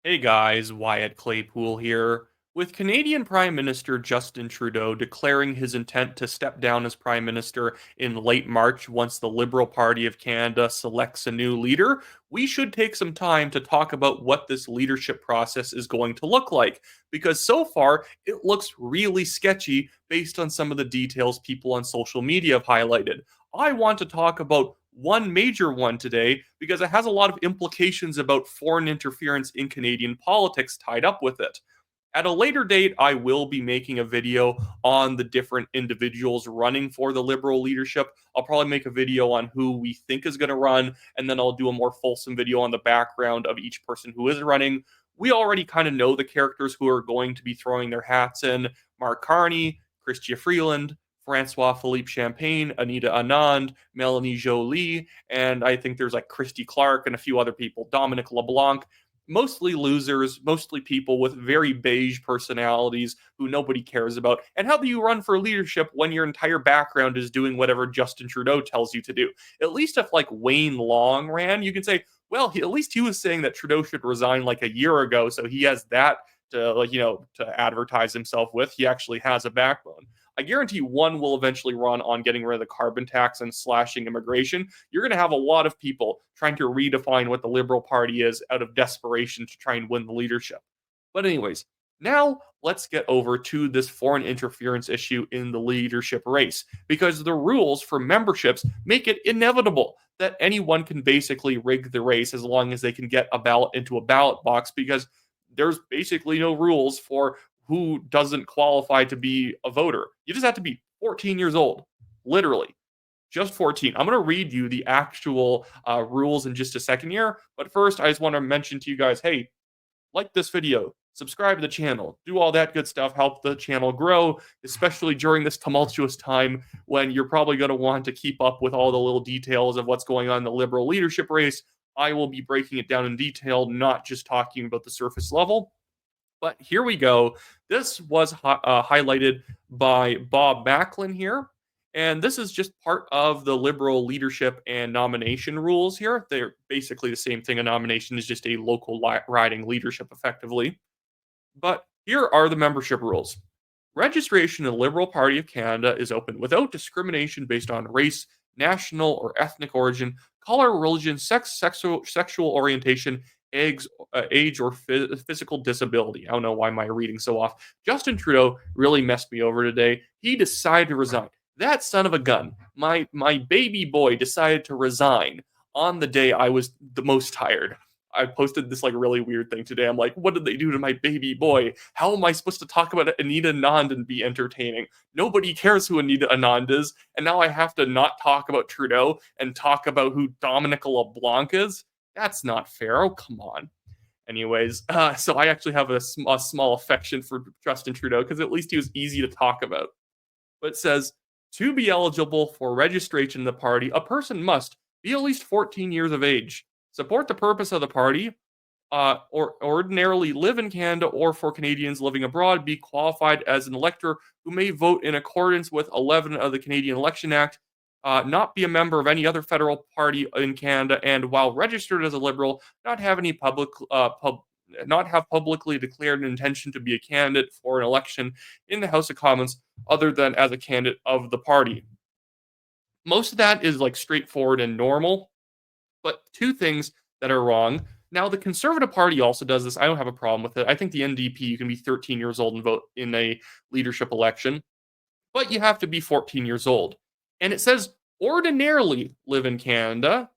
Hey guys, Wyatt Claypool here. With Canadian Prime Minister Justin Trudeau declaring his intent to step down as Prime Minister in late March once the Liberal Party of Canada selects a new leader, we should take some time to talk about what this leadership process is going to look like. Because so far, it looks really sketchy based on some of the details people on social media have highlighted. I want to talk about one major one today because it has a lot of implications about foreign interference in Canadian politics tied up with it. At a later date, I will be making a video on the different individuals running for the Liberal leadership. I'll probably make a video on who we think is going to run, and then I'll do a more fulsome video on the background of each person who is running. We already kind of know the characters who are going to be throwing their hats in: Mark Carney, Chrystia Freeland, Francois Philippe Champagne, Anita Anand, Melanie Jolie, and I think there's like Christy Clark and a few other people, Dominic LeBlanc. Mostly losers, mostly people with very beige personalities who nobody cares about. And how do you run for leadership when your entire background is doing whatever Justin Trudeau tells you to do? At least if like Wayne Long ran, you can say, well, at least he was saying that Trudeau should resign like a year ago, so he has that to to advertise himself with. He actually has a backbone. I guarantee one will eventually run on getting rid of the carbon tax and slashing immigration. You're going to have a lot of people trying to redefine what the Liberal Party is out of desperation to try and win the leadership. But, anyways, now let's get over to this foreign interference issue in the leadership race, because the rules for memberships make it inevitable that anyone can basically rig the race as long as they can get a ballot into a ballot box, because there's basically no rules for who doesn't qualify to be a voter. You just have to be 14 years old, literally. Just 14. I'm going to read you the actual rules in just a second here. But first, I just want to mention to you guys, hey, like this video, subscribe to the channel, do all that good stuff, help the channel grow, especially during this tumultuous time when you're probably going to want to keep up with all the little details of what's going on in the Liberal leadership race. I will be breaking it down in detail, not just talking about the surface level. But here we go. This was highlighted by Bob Backlund here. And this is just part of the Liberal leadership and nomination rules here. They're basically the same thing. A nomination is just a local riding leadership, effectively. But here are the membership rules. Registration in the Liberal Party of Canada is open without discrimination based on race, national or ethnic origin, color, religion, sexual orientation, age, or physical disability. I don't know why my reading so off. Justin Trudeau really messed me over today. He decided to resign. That son of a gun, my baby boy, decided to resign on the day I was the most tired. I posted this like really weird thing today. I'm like, what did they do to my baby boy? How am I supposed to talk about Anita Anand and be entertaining? Nobody cares who Anita Anand is, and now I have to not talk about Trudeau and talk about who Dominic LeBlanc is. That's not fair. Oh, come on. Anyways, so I actually have a small affection for Justin Trudeau because at least he was easy to talk about. But it says, to be eligible for registration in the party, a person must be at least 14 years of age, support the purpose of the party, or ordinarily live in Canada, or for Canadians living abroad, be qualified as an elector who may vote in accordance with 11 of the Canadian Election Act, not be a member of any other federal party in Canada, and while registered as a Liberal, not have any not have publicly declared an intention to be a candidate for an election in the House of Commons other than as a candidate of the party. Most of that is like straightforward and normal, but two things that are wrong. Now, the Conservative Party also does this. I don't have a problem with it. I think the NDP, you can be 13 years old and vote in a leadership election, but you have to be 14 years old. And it says ordinarily live in Canada,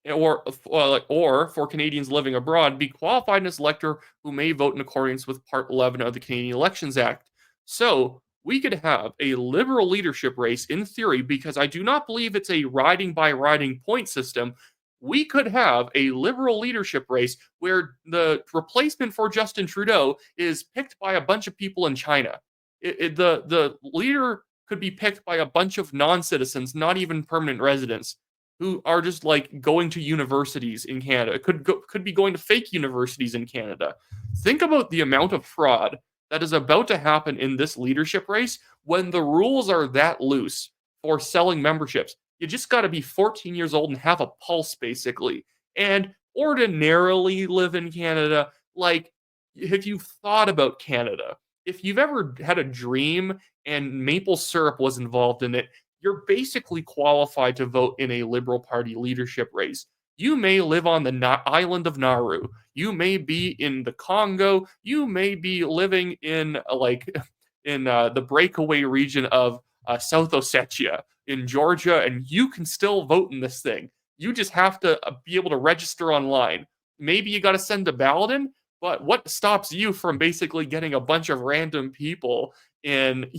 or for Canadians living abroad, be qualified as elector who may vote in accordance with Part 11 of the Canadian Elections Act. So we could have a Liberal leadership race in theory, because I do not believe it's a riding by riding point system. We could have a Liberal leadership race where the replacement for Justin Trudeau is picked by a bunch of people in China. The leader could be picked by a bunch of non-citizens, not even permanent residents, who are just like going to universities in Canada. Could be going to fake universities in Canada. Think about the amount of fraud that is about to happen in this leadership race when the rules are that loose for selling memberships. You just got to be 14 years old and have a pulse, basically, and ordinarily live in Canada. Like, if you've thought about Canada, if you've ever had a dream and maple syrup was involved in it, you're basically qualified to vote in a Liberal Party leadership race. You may live on the island of Nauru. You may be in the Congo. You may be living in like in the breakaway region of South Ossetia in Georgia, and you can still vote in this thing. You just have to be able to register online. Maybe you got to send a ballot in, but what stops you from basically getting a bunch of random people in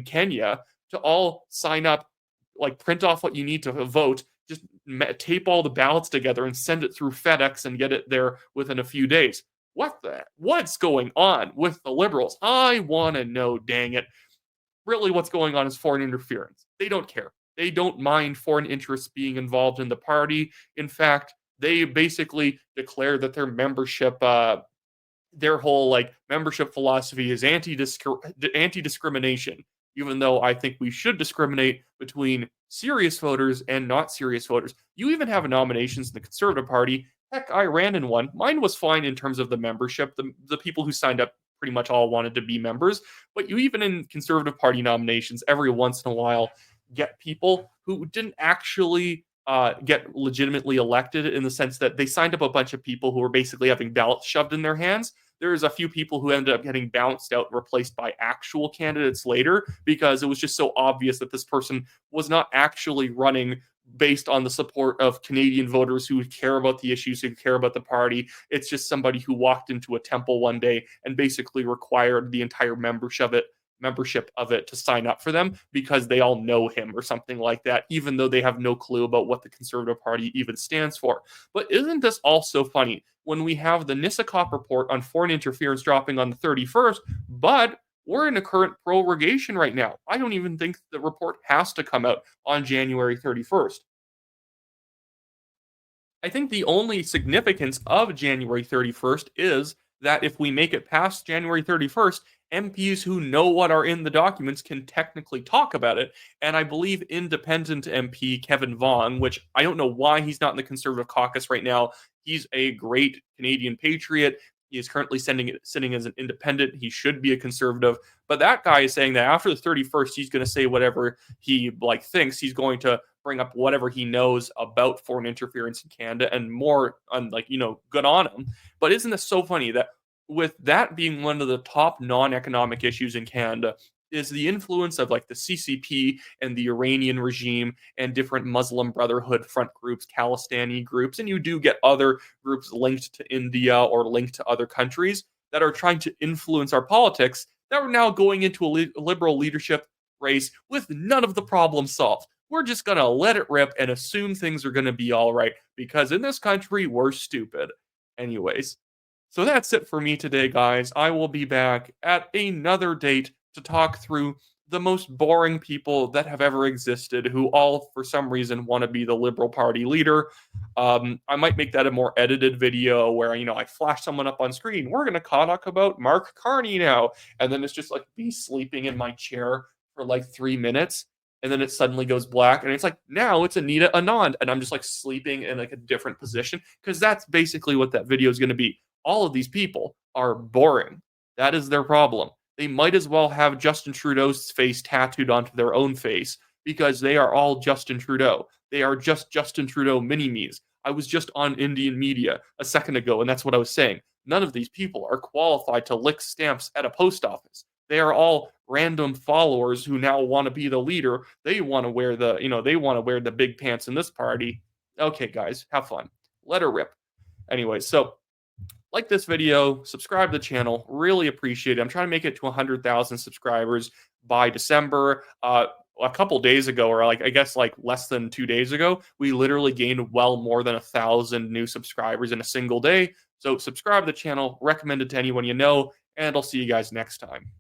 Kenya to all sign up, like print off what you need to vote, just tape all the ballots together and send it through FedEx and get it there within a few days? What's going on with the Liberals? I want to know, dang it. Really, what's going on is foreign interference. They don't care. They don't mind foreign interests being involved in the party. In fact, they basically declare that their whole like membership philosophy is anti-discrimination, even though I think we should discriminate between serious voters and not serious voters. You even have nominations in the Conservative Party. Heck, I ran in one. Mine was fine in terms of the membership. The people who signed up pretty much all wanted to be members, but you even in Conservative Party nominations every once in a while get people who didn't actually get legitimately elected, in the sense that they signed up a bunch of people who were basically having ballots shoved in their hands. There's a few people who ended up getting bounced out and replaced by actual candidates later, because it was just so obvious that this person was not actually running based on the support of Canadian voters who care about the issues, who care about the party. It's just somebody who walked into a temple one day and basically required the entire membership of it to sign up for them because they all know him or something like that, even though they have no clue about what the Conservative Party even stands for. But isn't this also funny when we have the Nisikoff report on foreign interference dropping on the 31st, but we're in a current prorogation right now? I don't even think the report has to come out on January 31st. I think the only significance of January 31st is that if we make it past January 31st, MPs who know what are in the documents can technically talk about it. And I believe independent MP Kevin Vaughan, which I don't know why he's not in the Conservative caucus right now. He's a great Canadian patriot. He is currently sitting as an independent. He should be a conservative. But that guy is saying that after the 31st, he's going to say whatever he thinks. He's going to bring up whatever he knows about foreign interference in Canada and more on good on him. But isn't this so funny that with that being one of the top non-economic issues in Canada is the influence of like the CCP and the Iranian regime and different Muslim Brotherhood front groups, Khalistani groups, and you do get other groups linked to India or linked to other countries that are trying to influence our politics, that we're now going into a liberal leadership race with none of the problems solved. We're just going to let it rip and assume things are going to be all right because in this country, we're stupid. Anyways, so that's it for me today, guys. I will be back at another date to talk through the most boring people that have ever existed who all, for some reason, want to be the Liberal Party leader. I might make that a more edited video where, I flash someone up on screen. We're going to talk about Mark Carney now. And then it's just like me sleeping in my chair for like 3 minutes. And then it suddenly goes black. And it's like, now it's Anita Anand. And I'm just like sleeping in like a different position. Because that's basically what that video is going to be. All of these people are boring. That is their problem. They might as well have Justin Trudeau's face tattooed onto their own face because they are all Justin Trudeau. They are just Justin Trudeau mini-me's. I was just on Indian media a second ago, and that's what I was saying. None of these people are qualified to lick stamps at a post office. They are all random followers who now want to be the leader. They want to wear the big pants in this party. Okay, guys, have fun. Let her rip. Anyway, so like this video, subscribe to the channel. Really appreciate it. I'm trying to make it to 100,000 subscribers by December. A couple days ago, or I guess less than 2 days ago, we literally gained well more than 1,000 new subscribers in a single day. So subscribe to the channel, recommend it to anyone you know, and I'll see you guys next time.